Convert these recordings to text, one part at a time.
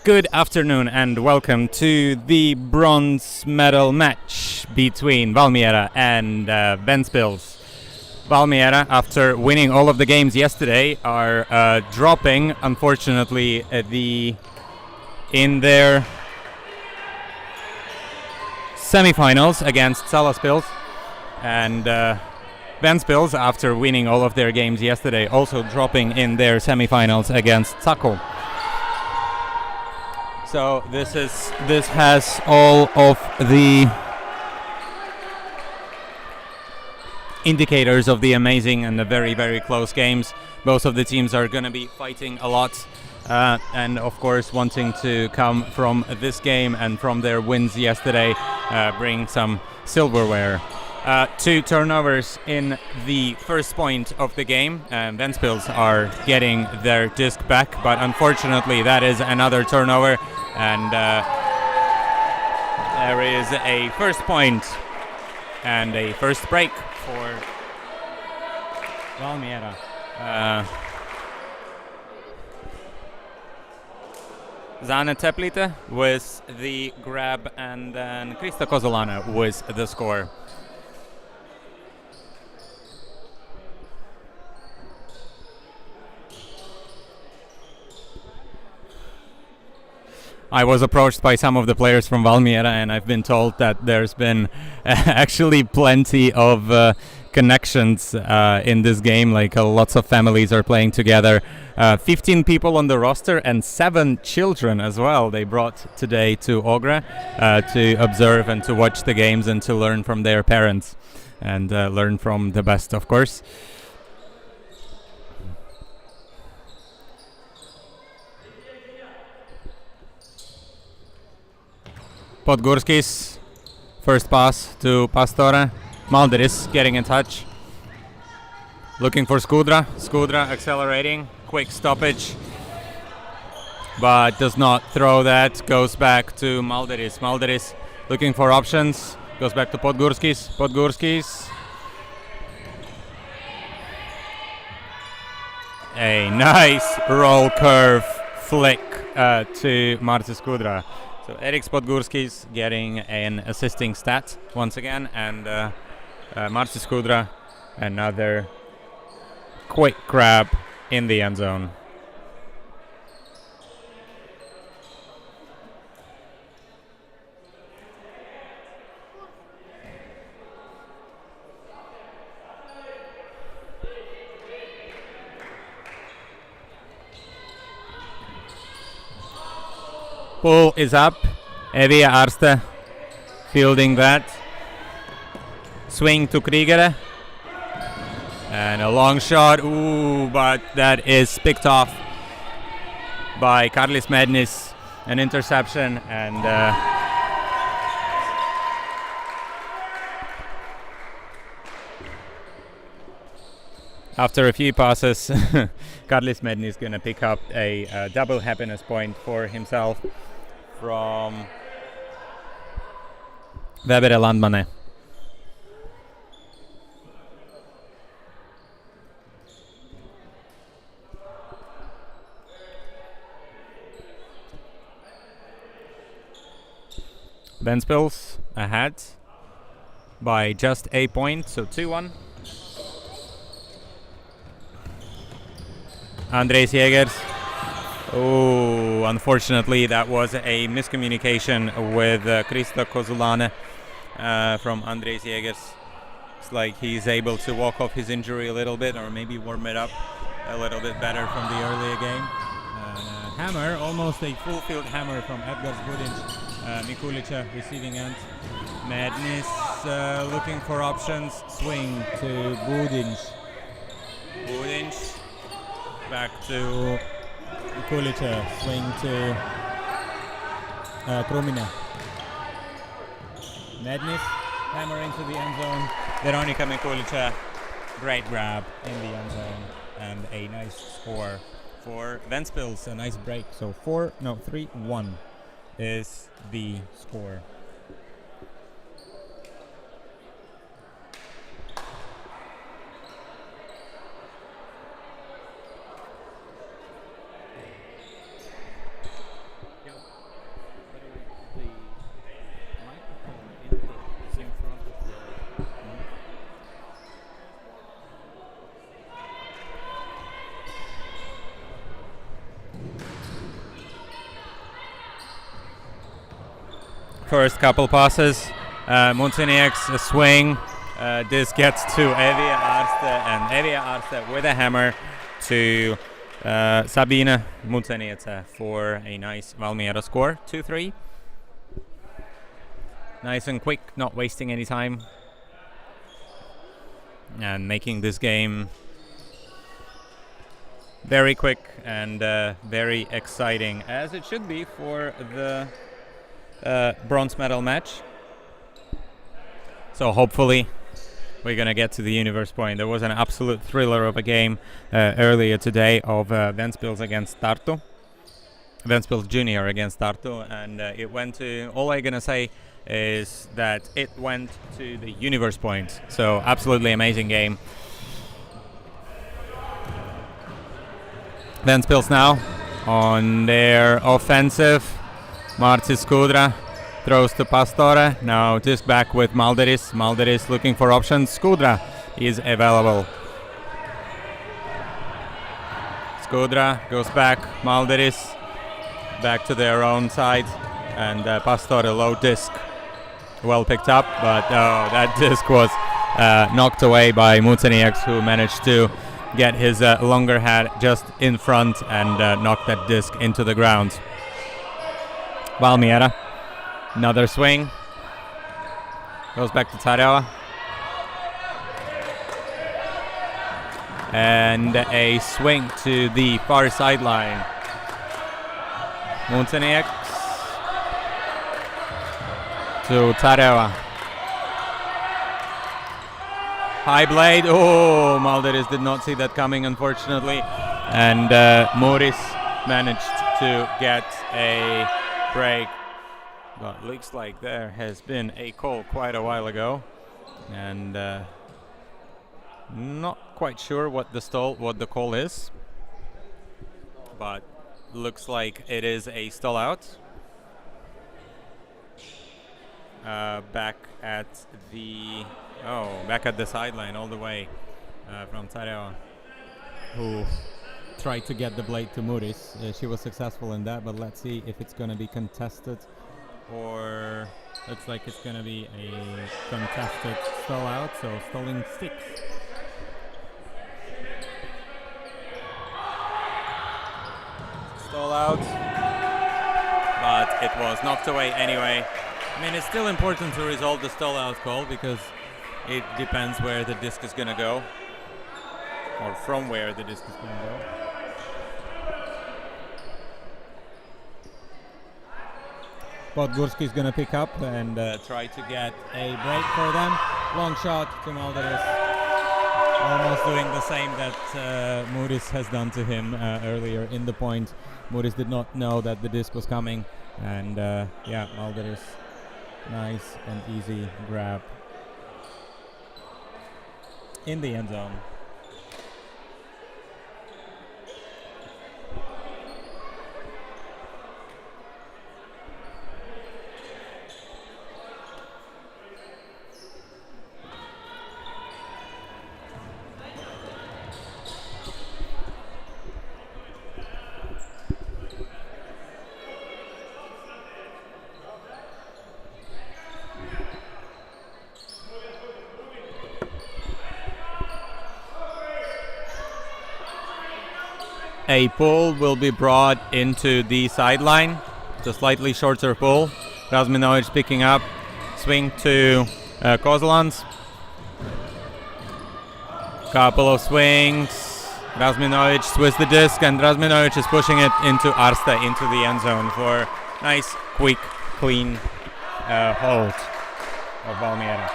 Good afternoon and welcome to the bronze medal match between Valmiera and Ventspils. Valmiera, after winning all of the games yesterday, are dropping, unfortunately, in their semi-finals against Salaspils. And Ventspils, after winning all of their games yesterday, also dropping in their semi-finals against Sako. So this has all of the indicators of the amazing and the very, very close games. Both of the teams are going to be fighting a lot and of course wanting to come from this game and from their wins yesterday bring some silverware. 2 turnovers in the first point of the game, and Ventspils are getting their disc back, but unfortunately that is another turnover, and there is a first point and a first break for Valmiera. Zana Teplite with the grab, and then Krista Kozolana with the score. I was approached by some of the players from Valmiera, and I've been told that there's been actually plenty of connections in this game. Like lots of families are playing together. 15 people on the roster and 7 children as well. They brought today to Ogre to observe and to watch the games and to learn from their parents and learn from the best, of course. Podgurskis, first pass to Pastore. Malderis getting in touch. Looking for Skudra. Skudra accelerating. Quick stoppage. But does not throw that. Goes back to Malderis. Malderis looking for options. Goes back to Podgurskis. Podgurskis. A nice roll curve flick to Marcis Skudra. So Erik Podgurskis getting an assisting stat once again, and Marcis Skudra another quick grab in the end zone. Pull is up. Evia Arste fielding that. Swing to Krieger. And a long shot. Ooh, but that is picked off by Karlis Mednis. An interception, and after a few passes, Karlis Mednis is going to pick up a double happiness point for himself from Weber Landmane. Ventspils ahead by just a point, so 2-1. Andrejs Jägers. Oh, unfortunately, that was a miscommunication with Krista Kozulane from Andrejs Jägers. It's like he's able to walk off his injury a little bit, or maybe warm it up a little bit better from the earlier game. Hammer, almost a full field hammer from Edgar Budinj. Mikulica receiving end. Madness looking for options. Swing to Budinj. Budinj. Back to Kulica, swing to Krumina. Madness, hammer into the end zone. Veronika Mikulica, great grab in the end zone, and a nice score for Ventspils, a nice break. So 3-1 is the score. first couple passes. Mucinieks a swing. This gets to Evija Ārste, and Evija Ārste with a hammer to Sabine Muciniece for a nice Valmiera score, 2-3. Nice and quick, not wasting any time, and making this game very quick and very exciting, as it should be for the bronze medal match. So hopefully we're going to get to the universe point. There was an absolute thriller of a game earlier today of Ventspils against Tartu. Ventspils Junior against Tartu, and it went to, all I'm going to say is that it went to the universe point. So absolutely amazing game. Ventspils now on their offensive. Marcis Skudra throws to Pastore. Now disc back with Malderis. Malderis looking for options. Skudra is available. Skudra goes back. Malderis back to their own side. And Pastore low disc. Well picked up, but that disc was knocked away by Mucinieks, who managed to get his longer head just in front and knock that disc into the ground. Valmiera, another swing, goes back to Tarewa, and a swing to the far sideline. Mucinieks to Tarewa. High blade. Oh, Malderis did not see that coming, unfortunately. And Muris managed to get a break. But looks like there has been a call quite a while ago. And not quite sure what the call is. But looks like it is a stall out. Back at the sideline all the way from Tarewa, who tried to get the blade to Muris. She was successful in that, but let's see if it's going to be contested, or looks like it's going to be a contested stall out, so stalling 6. Stall out, but it was knocked away anyway. I mean, it's still important to resolve the stall out call because it depends where the disc is going to go, or from where the disc is going to go. Podgorski is going to pick up and try to get a break for them. Long shot to Malderis. Almost doing the same that Muris has done to him earlier in the point. Muris did not know that the disc was coming, and Malderis. Nice and easy grab in the end zone. A pull will be brought into the sideline. It's a slightly shorter pull. Razminovic picking up. Swing to Kozlans. Couple of swings. Razminovic twists the disc, and Razminovic is pushing it into Ārste, into the end zone for nice, quick, clean hold of Valmiera.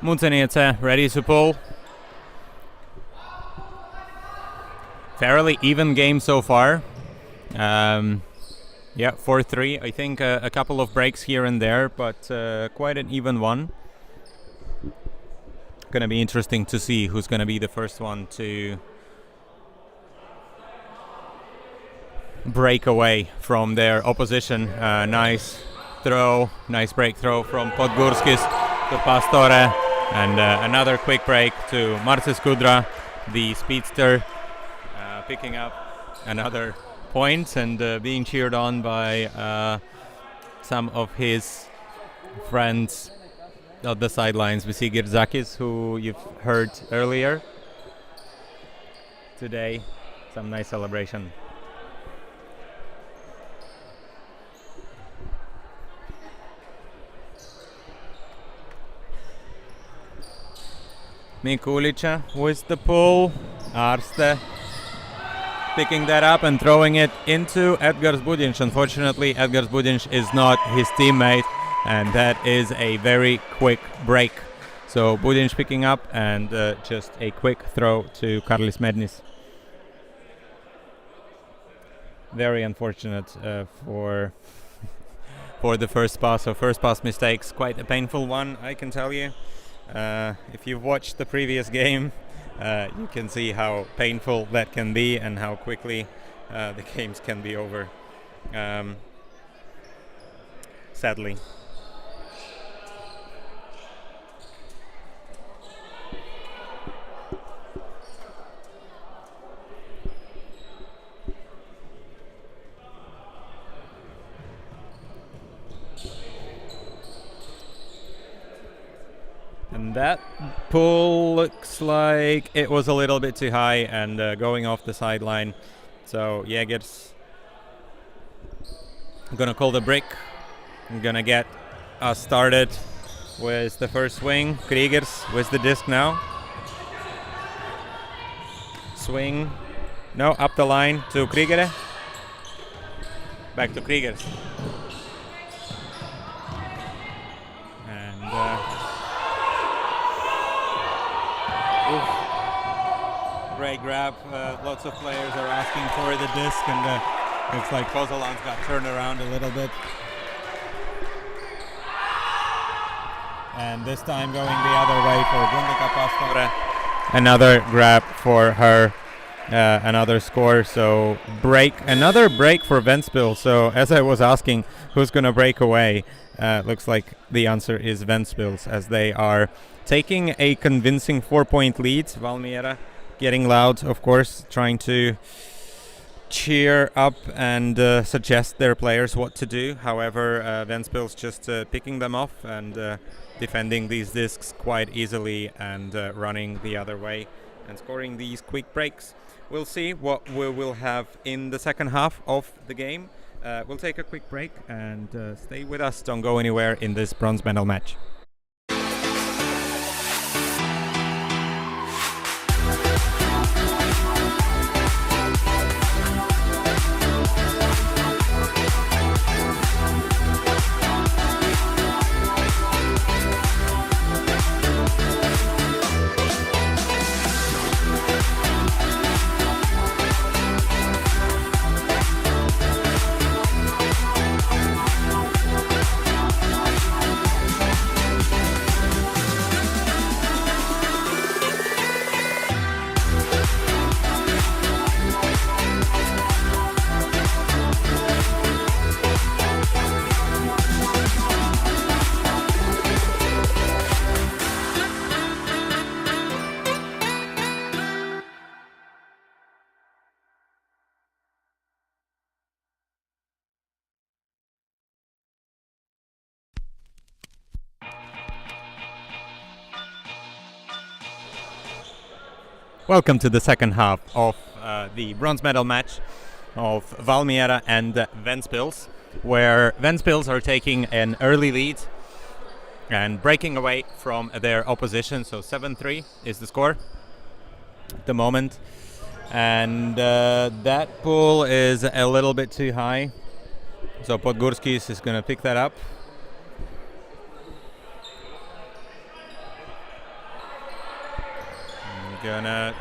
Muciniece ready to pull. Fairly even game so far. Yeah, 4-3. I think a couple of breaks here and there, but quite an even one. Gonna be interesting to see who's gonna be the first one to break away from their opposition. Nice throw, nice break throw from Podgurskis to Pastore, and another quick break to Marcis Kudra, the speedster, picking up another point and being cheered on by some of his friends on the sidelines. We see Girzakis, who you've heard earlier today. Some nice celebration. Mikulica with the pull. Arste picking that up and throwing it into Edgars Budinš. Unfortunately, Edgars Budinš is not his teammate, and that is a very quick break. So Budinš picking up and just a quick throw to Karlis Mednis. Very unfortunate for the first pass. So first pass mistakes, quite a painful one, I can tell you. If you've watched the previous game, you can see how painful that can be and how quickly the games can be over, sadly. And that pull looks like it was a little bit too high and going off the sideline. So Jägers gonna call the break. I'm gonna get us started with the first swing. Kriegers with the disc now. Swing. No, up the line to Kriegere. Back to Kriegers. And great grab. Lots of players are asking for the disc, and looks like Kozalan's got turned around a little bit. And this time going the other way for Gundika Pastore. Another grab for her, another score. So another break for Ventspils. So as I was asking who's going to break away, looks like the answer is Ventspils, as they are taking a convincing 4-point lead. Valmiera getting loud, of course, trying to cheer up and suggest their players what to do. However, Ventspils just picking them off and defending these discs quite easily and running the other way and scoring these quick breaks. We'll see what we will have in the second half of the game. We'll take a quick break and stay with us. Don't go anywhere in this bronze medal match. Welcome to the second half of the bronze medal match of Valmiera and Ventspils, where Ventspils are taking an early lead and breaking away from their opposition. So 7-3 is the score at the moment. And that pull is a little bit too high. So Podgurskis is going to pick that up. Gonna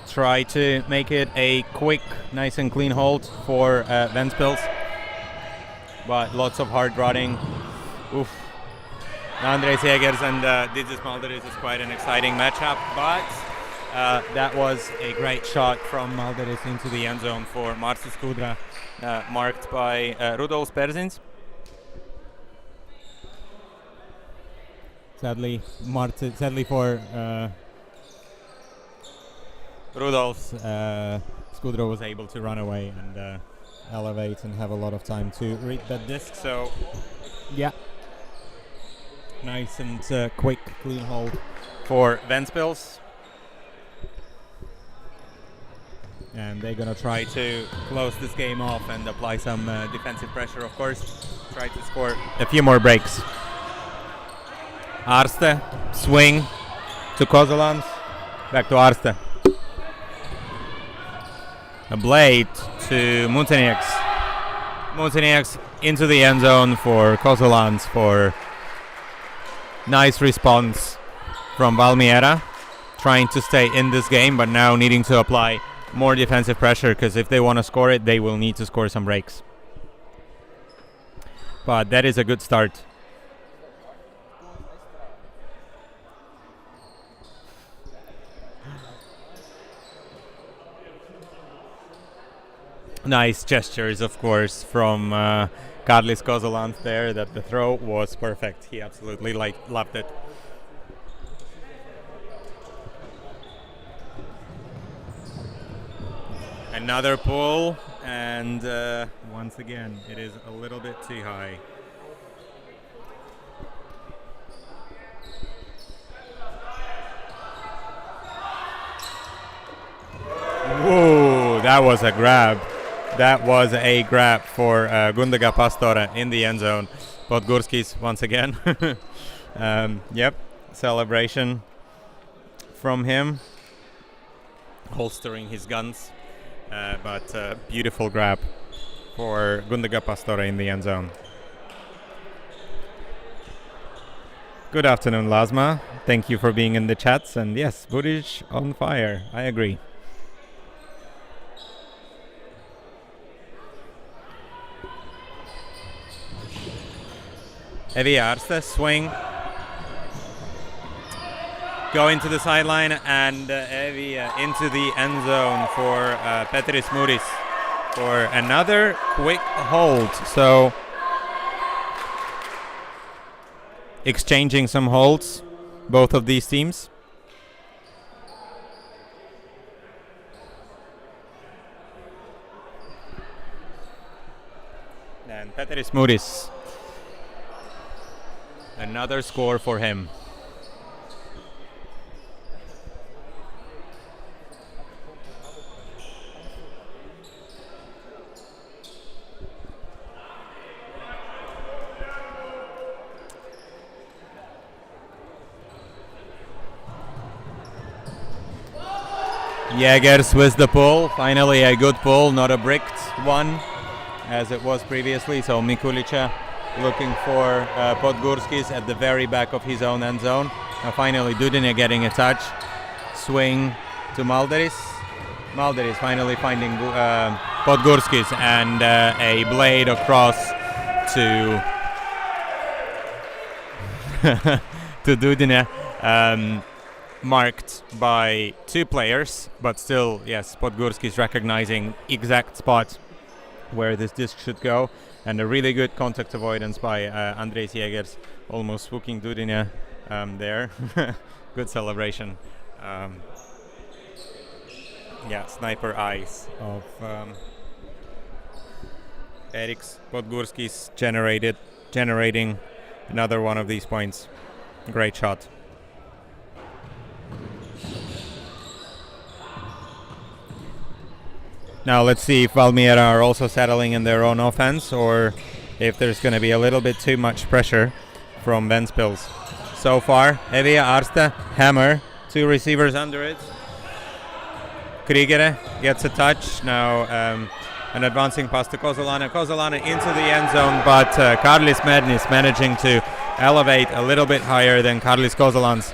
try to make it a quick, nice and clean hold for Ventspils. But lots of hard running. Oof. Andrejs Jēgers and Didzis Malderis is quite an exciting matchup, but that was a great shot from Malderis into the end zone for Marcis Kudra, marked by Rudolfs Perzins. Sadly for Rudolfs, Skudra was able to run away and elevate and have a lot of time to read that disc. So, yeah, nice and quick, clean hold for Ventspils. And they're going to try to close this game off and apply some defensive pressure, of course. Try to score a few more breaks. Arste, swing to Kozolans, back to Arste. A blade to Muntenieks. Muntenieks into the end zone for Kozolans for nice response from Valmiera. Trying to stay in this game, but now needing to apply more defensive pressure, because if they want to score it, they will need to score some breaks. But that is a good start. Nice gestures, of course, from Karlis Kozolans there, that the throw was perfect. He absolutely loved it. Another pull, and once again, it is a little bit too high. Whoa, that was a grab. That was a grab for Gundaga Pastore in the end zone. Podgurskis once again. Yep, celebration from him, holstering his guns. But beautiful grab for Gundaga Pastore in the end zone. Good afternoon, Lasma. Thank you for being in the chats. And yes, Budic on fire. I agree. Evi Arste, swing. Go into the sideline, and Evi into the end zone for Petris Muris for another quick hold. So exchanging some holds, both of these teams. And Petris Muris, another score for him. Jēgers with the pull, finally a good pull, not a bricked one as it was previously. So Mikulica looking for Podgurskis at the very back of his own end zone. Now finally Dudina getting a touch. Swing to Malderis. Malderis finally finding Podgurskis, and a blade across to to Dudina. Marked by two players, but still, yes, Podgurskis recognizing exact spot where this disc should go, and a really good contact avoidance by Andrejs Jēgers, almost spooking Dudina there. Good celebration. Yeah, sniper eyes of Eriks Podgurskis generating another one of these points. Great shot. Now let's see if Valmiera are also settling in their own offense, or if there's going to be a little bit too much pressure from Ventspils. So far, Evia Arste, hammer, two receivers under it. Krigere gets a touch. Now an advancing pass to Kozolana. Kozolana into the end zone, but Karlis Mednis managing to elevate a little bit higher than Karlis Kozolans.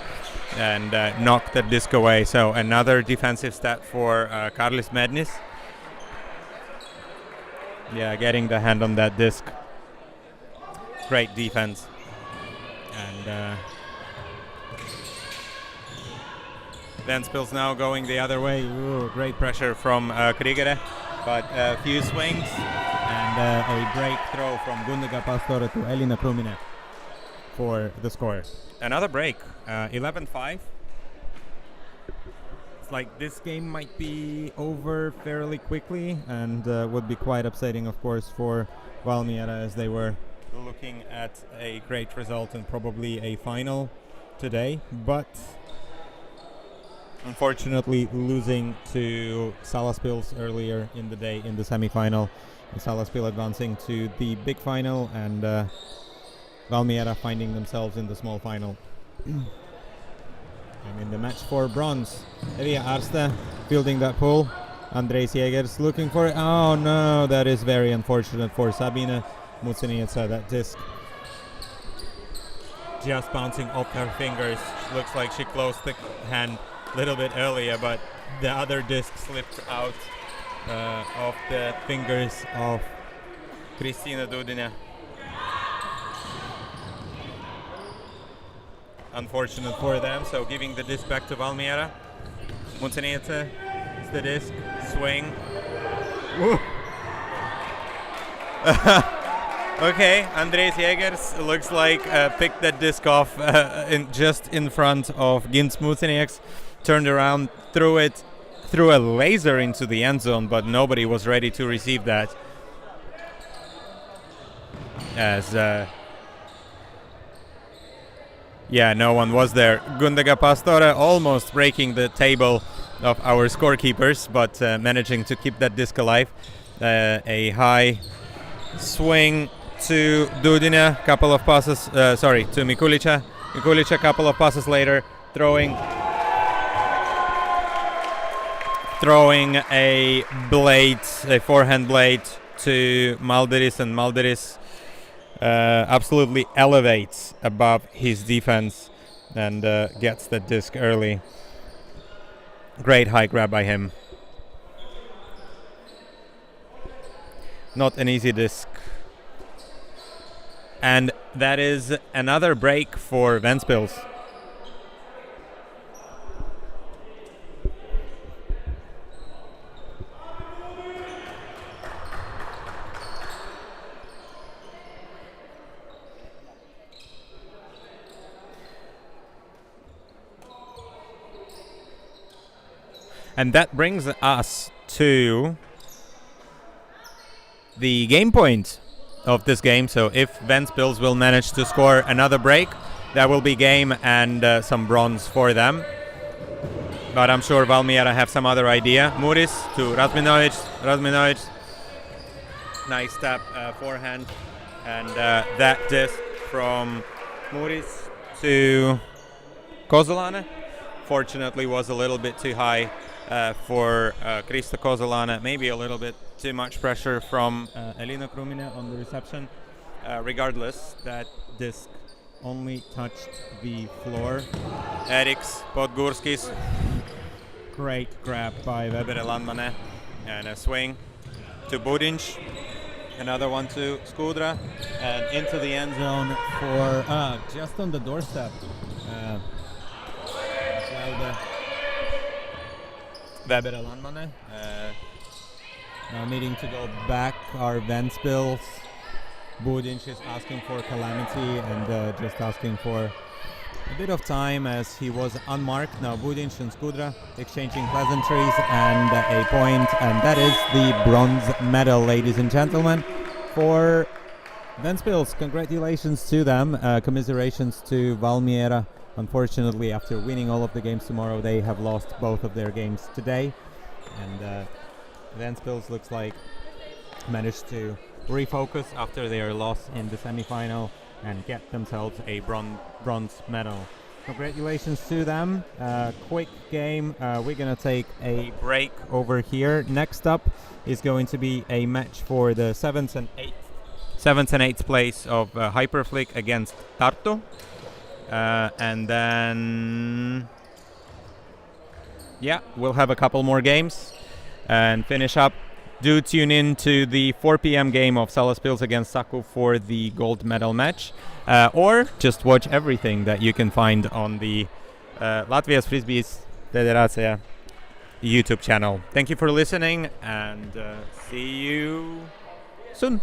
and knocked the disc away. So another defensive stat for Kārlis Mednis. Yeah, getting the hand on that disc. Great defense. And Ventspils now going the other way. Ooh, great pressure from Krigere, but a few swings and a break throw from Gundaga Pastore to Elina Krumine for the score. Another break, 11-5. It's like this game might be over fairly quickly, and would be quite upsetting, of course, for Valmiera, as they were looking at a great result and probably a final today, but unfortunately losing to Salaspils earlier in the day in the semi-final, and Salaspil advancing to the big final, and Valmiera finding themselves in the small final. And in the match for bronze, Evija Arste fielding that pull. Andrejs Jägers looking for it. Oh no, that is very unfortunate for Sabine Muceniece. That disc just bouncing off her fingers. Looks like she closed the hand a little bit earlier, but the other disc slipped out of the fingers of Kristina Dudina. Unfortunate for them, so giving the disc back to Valmiera. Muceniece, it's the disc, swing. Okay, Andrejs Jägers looks like picked that disc off just in front of Gins Mucenieks, turned around, threw a laser into the end zone, but nobody was ready to receive that. As no one was there. Gundaga Pastore almost breaking the table of our scorekeepers, but managing to keep that disc alive. A high swing to Dudina, couple of passes, to Mikulica. Mikulica, couple of passes later, throwing a blade, a forehand blade to Malderis, and Malderis absolutely elevates above his defense and gets the disc early. Great high grab by him. Not an easy disc. And that is another break for Ventspils. And that brings us to the game point of this game. So if Ventspils will manage to score another break, that will be game and some bronze for them. But I'm sure Valmiera have some other idea. Muris to Razminovic. Nice tap, forehand. And that disc from Muris to Kozolane. Fortunately was a little bit too high for Krista Kozolane. Maybe a little bit too much pressure from Elina Krumine on the reception. Regardless, that disc only touched the floor. Eriks Podgurskis. Great grab by Weber Landmane. And a swing to Budinč. Another one to Skudra. And into the end zone for just on the doorstep. Weber Landmane. Now needing to go back are Ventspils. Budinč is asking for calamity and just asking for a bit of time as he was unmarked. Now Budinč and Skudra exchanging pleasantries and a point, and that is the bronze medal, ladies and gentlemen, for Ventspils. Congratulations to them. Commiserations to Valmiera. Unfortunately, after winning all of the games tomorrow, they have lost both of their games today. And Ventspils looks like managed to refocus after their loss in the semi-final and get themselves a bronze medal. Congratulations to them. Quick game. We're going to take a break over here. Next up is going to be a match for the 7th and 8th place of Hyperflick against Tartu. And then, yeah, we'll have a couple more games and finish up. Do tune in to the 4 p.m. game of Salaspils against Saku for the gold medal match, or just watch everything that you can find on the Latvijas federācija YouTube channel. Thank you for listening, and see you soon.